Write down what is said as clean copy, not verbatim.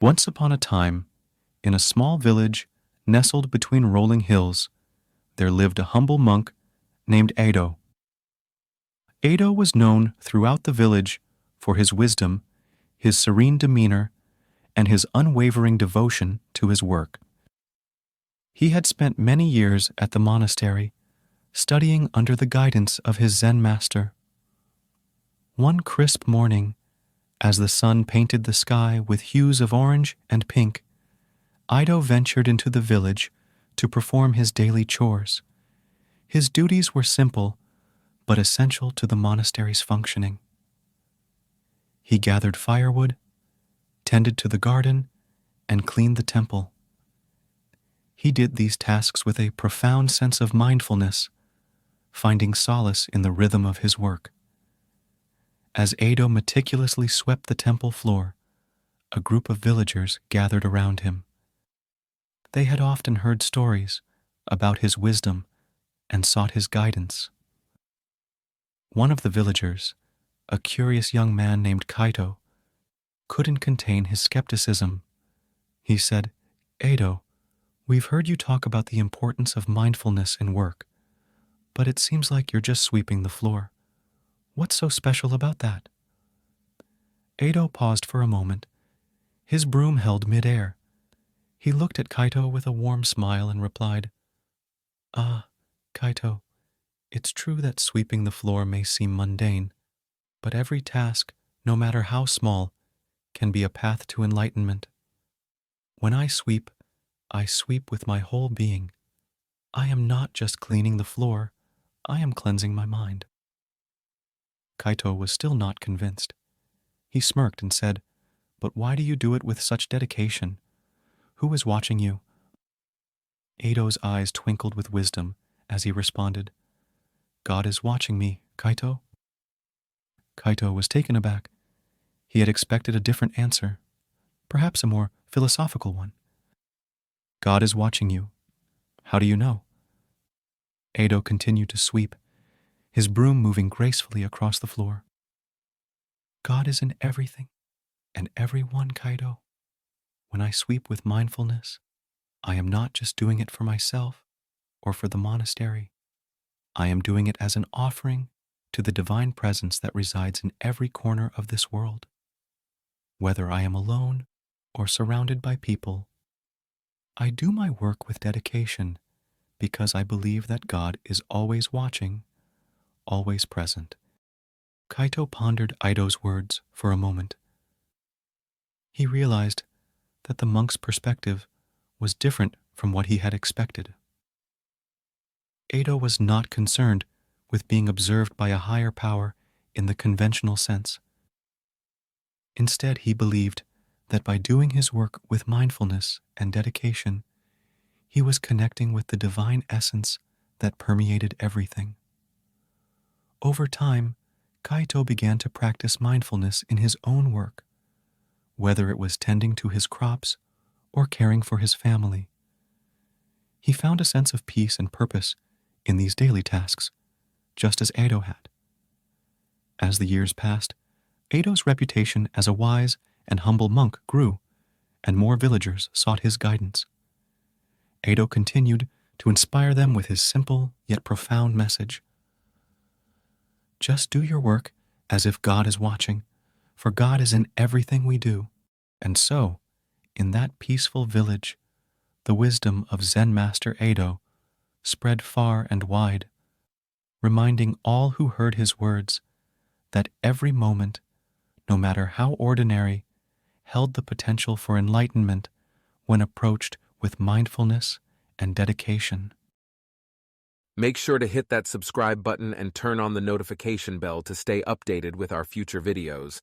Once upon a time, in a small village nestled between rolling hills, there lived a humble monk named Eido. Eido was known throughout the village for his wisdom, his serene demeanor, and his unwavering devotion to his work. He had spent many years at the monastery, studying under the guidance of his Zen master. One crisp morning, as the sun painted the sky with hues of orange and pink, Eido ventured into the village to perform his daily chores. His duties were simple, but essential to the monastery's functioning. He gathered firewood, tended to the garden, and cleaned the temple. He did these tasks with a profound sense of mindfulness, finding solace in the rhythm of his work. As Eido meticulously swept the temple floor, a group of villagers gathered around him. They had often heard stories about his wisdom and sought his guidance. One of the villagers, a curious young man named Kaito, couldn't contain his skepticism. He said, "Eido, we've heard you talk about the importance of mindfulness in work, but it seems like you're just sweeping the floor. What's so special about that?" Eido paused for a moment, his broom held mid-air. He looked at Kaito with a warm smile and replied, "Ah, Kaito, it's true that sweeping the floor may seem mundane, but every task, no matter how small, can be a path to enlightenment. When I sweep with my whole being. I am not just cleaning the floor, I am cleansing my mind." Kaito was still not convinced. He smirked and said, "But why do you do it with such dedication? Who is watching you?" Eido's eyes twinkled with wisdom as he responded, "God is watching me, Kaito." Kaito was taken aback. He had expected a different answer, perhaps a more philosophical one. "God is watching you. How do you know?" Eido continued to sweep, his broom moving gracefully across the floor. "God is in everything and everyone, Kaito. When I sweep with mindfulness, I am not just doing it for myself or for the monastery. I am doing it as an offering to the divine presence that resides in every corner of this world. Whether I am alone or surrounded by people, I do my work with dedication because I believe that God is always watching, always present." Kaito pondered Eido's words for a moment. He realized that the monk's perspective was different from what he had expected. Eido was not concerned with being observed by a higher power in the conventional sense. Instead, he believed that by doing his work with mindfulness and dedication, he was connecting with the divine essence that permeated everything. Over time, Kaito began to practice mindfulness in his own work, whether it was tending to his crops or caring for his family. He found a sense of peace and purpose in these daily tasks, just as Eido had. As the years passed, Eido's reputation as a wise and humble monk grew, and more villagers sought his guidance. Eido continued to inspire them with his simple yet profound message. "Just do your work as if God is watching, for God is in everything we do." And so, in that peaceful village, the wisdom of Zen Master Eido spread far and wide, reminding all who heard his words that every moment, no matter how ordinary, held the potential for enlightenment when approached with mindfulness and dedication. Make sure to hit that subscribe button and turn on the notification bell to stay updated with our future videos.